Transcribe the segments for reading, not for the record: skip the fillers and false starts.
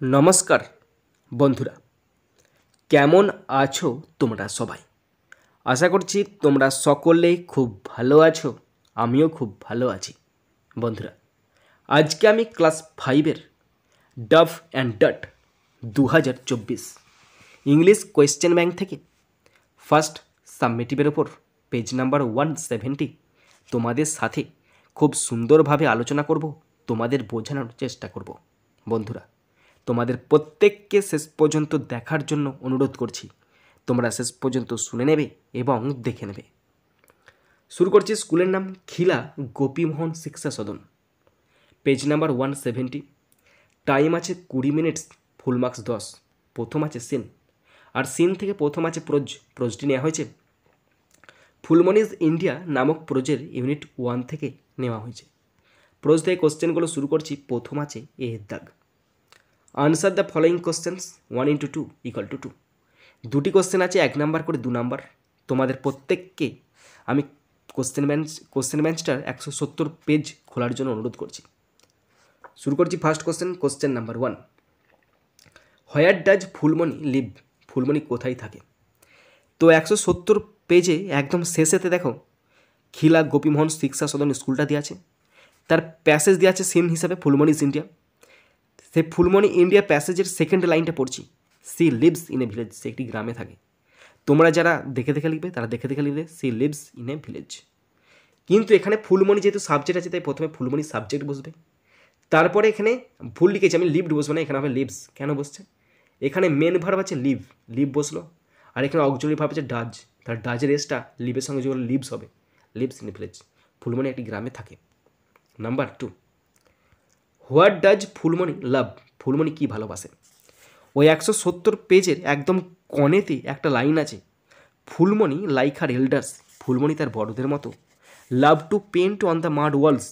নমস্কার বন্ধুরা, কেমন আছো তোমরা সবাই? আশা করছি তোমরা সকলেই খুব ভালো আছো। আমিও খুব ভালো আছি। বন্ধুরা, আজকে আমি ক্লাস 5-এর ডাভ অ্যান্ড ডাট 2024 ইংলিশ কোয়েশ্চেন ব্যাংক থেকে ফার্স্ট সাবমিটিভের ওপর পেজ নাম্বার 170 তোমাদের সাথে খুব সুন্দরভাবে আলোচনা করব, তোমাদের বোঝানোর চেষ্টা করব। বন্ধুরা, তোমাদের প্রত্যেককে শেষ পর্যন্ত দেখার জন্য অনুরোধ করছি। তোমরা শেষ পর্যন্ত শুনে নেবে এবং দেখে নেবে। শুরু করছি। স্কুলের নাম খিলা গোপীমোহন শিক্ষা সদন, পেজ নাম্বার 170। টাইম আছে 20 মিনিটস, ফুল মার্কস 10। প্রথম আছে সিন, আর সিন থেকে প্রথম আছে প্রোজটি নেওয়া হয়েছে ফুলমনিজ ইন্ডিয়া নামক প্রোজের ইউনিট 1 থেকে নেওয়া হয়েছে। প্রোজ থেকে কোশ্চেনগুলো শুরু করছি। প্রথম আছে এ দাগ। Answer the following questions 1 into 2 = 2। দুটি কোশ্চেন আছে, 1 নাম্বার করে 2 নাম্বার। তোমাদের প্রত্যেককে আমি কোশ্চেন ব্যাঞ্চটার 170 পেজ খোলার জন্য অনুরোধ করছি। শুরু করছি first question number 1। Where does Phulmoni live? Phulmoni কোথায় থাকে? তো 170 পেজে একদম শেষেতে দেখো খিলা গোপীমোহন শিক্ষা সদন স্কুলটা দেওয়া আছে। তার প্যাসেজ দেওয়া আছে সিন হিসাবে ফুলমণিজ ইন্ডিয়া। সেই ফুলমণি ইন্ডিয়া প্যাসেজের সেকেন্ড লাইনটা পড়ছি, she lives in a village. সে একটি গ্রামে থাকে। তোমরা যারা দেখে দেখে লিখবে তারা দেখে দেখে লিখবে she lives in a village. কিন্তু এখানে ফুলমণি যেহেতু সাবজেক্ট আছে, তাই প্রথমে ফুলমণি সাবজেক্ট বসবে। তারপরে এখানে ভুল লিখেছি আমি, লিভড বসবে না, এখানে হবে লিভস। কেন বসছে? এখানে মেন ভার্ব আছে লিভ বসলো, আর এখানে অক্সিলারি ভার্ব আছে ডাজ। তার ডাজের এসটা লিভের সঙ্গে যেগুলো লিভস হবে, leaves in a village. Phulmoni একটি গ্রামে থাকে। নাম্বার 2, হোয়াট ডাজ ফুলমণি লাভ? ফুলমণি কী ভালোবাসে? ওই 170 পেজের একদম কনেতে একটা লাইন আছে, Phulmoni like her elders. Phulmoni তার বড়দের মতো love to paint on the mud walls.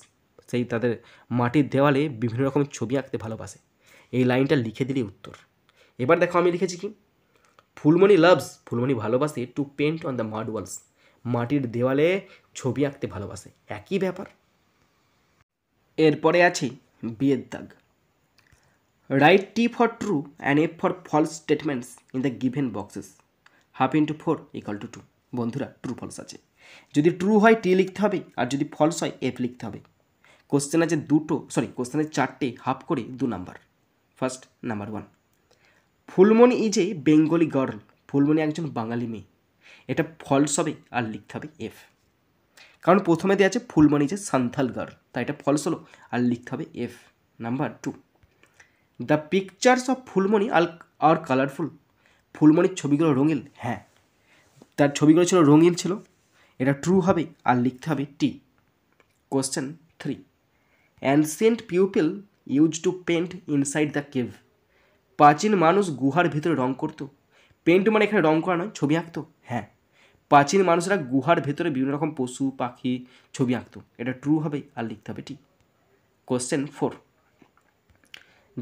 সেই তাদের মাটির দেওয়ালে বিভিন্ন রকমের ছবি আঁকতে ভালোবাসে। এই লাইনটা লিখে দিলেই উত্তর। এবার দেখো আমি লিখেছি কি, ফুলমণি লাভস, ফুলমণি ভালোবাসে to paint on the mud walls, মাটির দেওয়ালে ছবি আঁকতে ভালোবাসে। একই ব্যাপার। এরপরে আছে বিয়ের দাগ। Write T for true and F for false statements in the given boxes. 1/2 into 4 = 2। বন্ধুরা, ট্রু ফলস আছে। যদি ট্রু হয় টি লিখতে হবে, আর যদি ফলস হয় এফ লিখতে হবে। কোশ্চেন আছে কোশ্চেন আছে 4টে, হাফ করে 2 number. First number 1, Phulmoni is a Bengali girl. Phulmoni একজন বাঙালি মেয়ে। এটা ফলস হবে, আর লিখতে হবে এফ। কারণ প্রথমে দেওয়া আছে ফুলমণি যে সান্থাল গার্ল, তাই এটা ফলস হলো, আর লিখতে হবে F. Number 2, the pictures of Phulmoni are colourful. ফুলমণির ছবিগুলো রঙিন। হ্যাঁ, তার ছবিগুলো ছিল রঙিন ছিল, এটা ট্রু হবে, আর লিখতে হবে T. Question 3, ancient people use to paint inside the cave. প্রাচীন মানুষ গুহার ভিতরে রং করতো। পেন্ট মানে এখানে রং করা নয়, ছবি আঁকতো। হ্যাঁ, প্রাচীন মানুষরা গুহার ভেতরে বিভিন্ন রকম পশু পাখি ছবি আঁকতো। এটা ট্রু হবে, আর লিখতে হবে T. Question 4,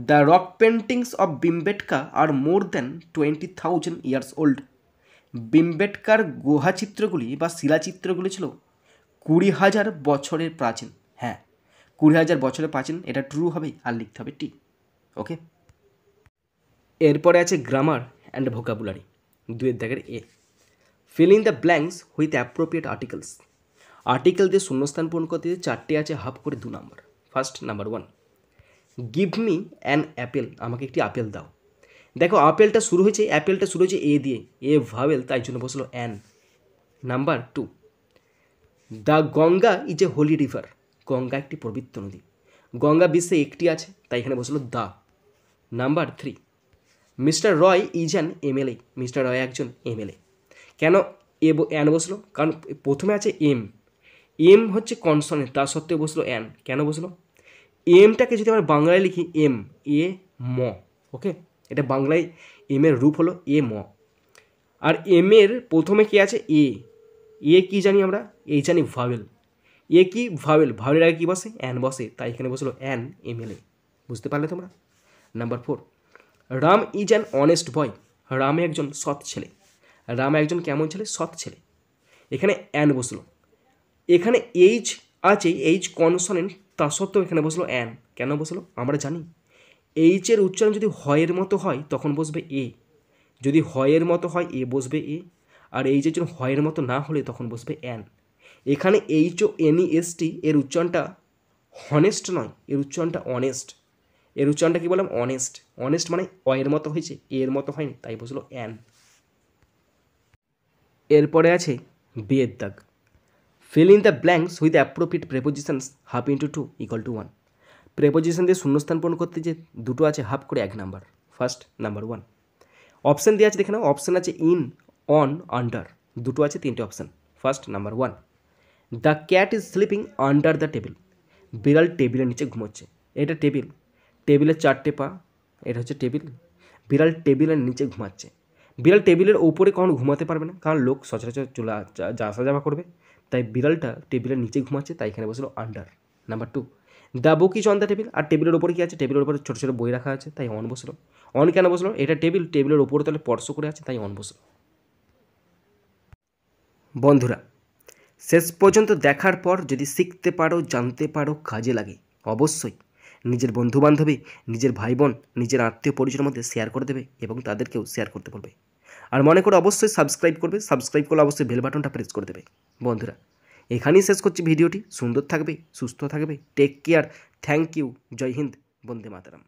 the rock paintings of Bhimbetka are more than 20,000 years old. ভীমবেটকার গুহাচিত্রগুলি বা শিলাচিত্রগুলি ছিল 20,000 বছরের প্রাচীন। হ্যাঁ, 20,000 বছরের প্রাচীন। এটা ট্রু হবে, আর লিখতে হবে টি। ওকে। এরপরে আছে গ্রামার অ্যান্ড ভোকাবুলারি, 2 দাগের A. Fill in the blanks with appropriate articles. Article দিয়ে শূন্যস্থান পূরণ করতে 4টে আছে, হাফ করে 2 number. First number 1, give me an apple. আমাকে একটি আপেল দাও। দেখো অ্যাপেলটা শুরু হয়েছে এ দিয়ে, এ ভাওয়েল, তাই জন্য বসলো an. Number 2, the Ganga is a holy river. Ganga একটি পবিত্র নদী। গঙ্গা বিশ্বে একটি আছে, তাই এখানে বসলো the. Number 3, mister Roy is an MLA. Mister Roy একজন এমএলএ। কেন অ্যান বসলো? কারণ প্রথমে আছে এম হচ্ছে কনসনেন্ট, তা সত্ত্বেও বসলো অ্যান। কেন বসলো? এমটাকে যদি আমরা বাংলায় লিখি এ ম, ওকে, এটা বাংলায় এর রূপ হলো এ ম। আর এর প্রথমে কি আছে? এ কি জানি আমরা? এই জানি ভাওয়েল। কি ভাওয়েলের আগে কী বসে? অ্যান বসে, তাই এখানে বসলো অ্যান এমএলএ। বুঝতে পারলে তোমরা? Number 4, Ram is an honest boy. Ram একজন সৎ ছেলে। রাম একজন কেমন ছেলে? সৎ ছেলে। এখানে অ্যান বসলো। এখানে এইচ আছে, এইচ কনসনেন্ট, তা সত্ত্বেও এখানে বসলো অ্যান। কেন বসলো? আমরা জানি এইচের উচ্চারণ যদি হয়ের মতো হয় তখন বসবে এ, যদি হয়ের মতো হয় এ বসবে এ, আর এইচের জন্য হয়ের মতো না হলে তখন বসবে অ্যান। এখানে এইচ ও NEST এর উচ্চারণটা হনেস্ট নয়, এর উচ্চারণটা অনেস্ট। এর উচ্চারণটা কী বললাম? অনেস্ট। অনেস্ট মানে অয়ের মতো হয়েছে, এর মতো হয়নি, তাই বসলো অ্যান। এরপরে আছে বিয়ের দাগ। Feel in the blanks with appropriate prepositions half into 2 = 1। Preposition দিয়ে শূন্যস্থান পূরণ করতে যে দুটো আছে হাফ করে 1 নাম্বার। First number 1। অপশান দেওয়া আছে দেখে নাও, অপশান আছে ইন, অন, আন্ডার, দুটো আছে, 3টে option. First number 1, the cat is sleeping under the table. বিড়াল টেবিলের নিচে ঘুমোচ্ছে। এটা টেবিল, টেবিলের 4টে পা, এটা হচ্ছে টেবিল। বিড়াল টেবিলের নিচে ঘুমাচ্ছে। বিড়াল টেবিলের ওপরে কখনো ঘুমাতে পারবে না, কারণ লোক সচরাচর যা আসা যাওয়া করবে, তাই বিড়ালটা টেবিলের নিচে ঘুমাচ্ছে, তাই এখানে বসলো under. Number 2, the book is on the table. আর টেবিলের ওপরে কী আছে? টেবিলের ওপরে ছোটো ছোটো বই রাখা আছে, তাই অন বসলো। অন কেন বসলো? এটা টেবিল, টেবিলের ওপরে তাহলে স্পর্শ করে আছে, তাই অন বসলো। বন্ধুরা, শেষ পর্যন্ত দেখার পর যদি শিখতে পারো, জানতে পারো, কাজে লাগে, অবশ্যই নিজের বন্ধুবান্ধবী, নিজের ভাই বোন, নিজের আত্মীয় পরিজনের মধ্যে শেয়ার করে দেবে এবং তাদেরকেও শেয়ার করতে বলবে। আর মনে করে অবশ্যই সাবস্ক্রাইব করবে, সাবস্ক্রাইব করলে অবশ্যই বেল বাটনটা প্রেস করে দেবে। বন্ধুরা, এখানেই শেষ করছি ভিডিওটি। সুন্দর থাকবে, সুস্থ থাকবে, টেক কেয়ার, থ্যাংক ইউ, জয় হিন্দ, বন্দে মাতরম।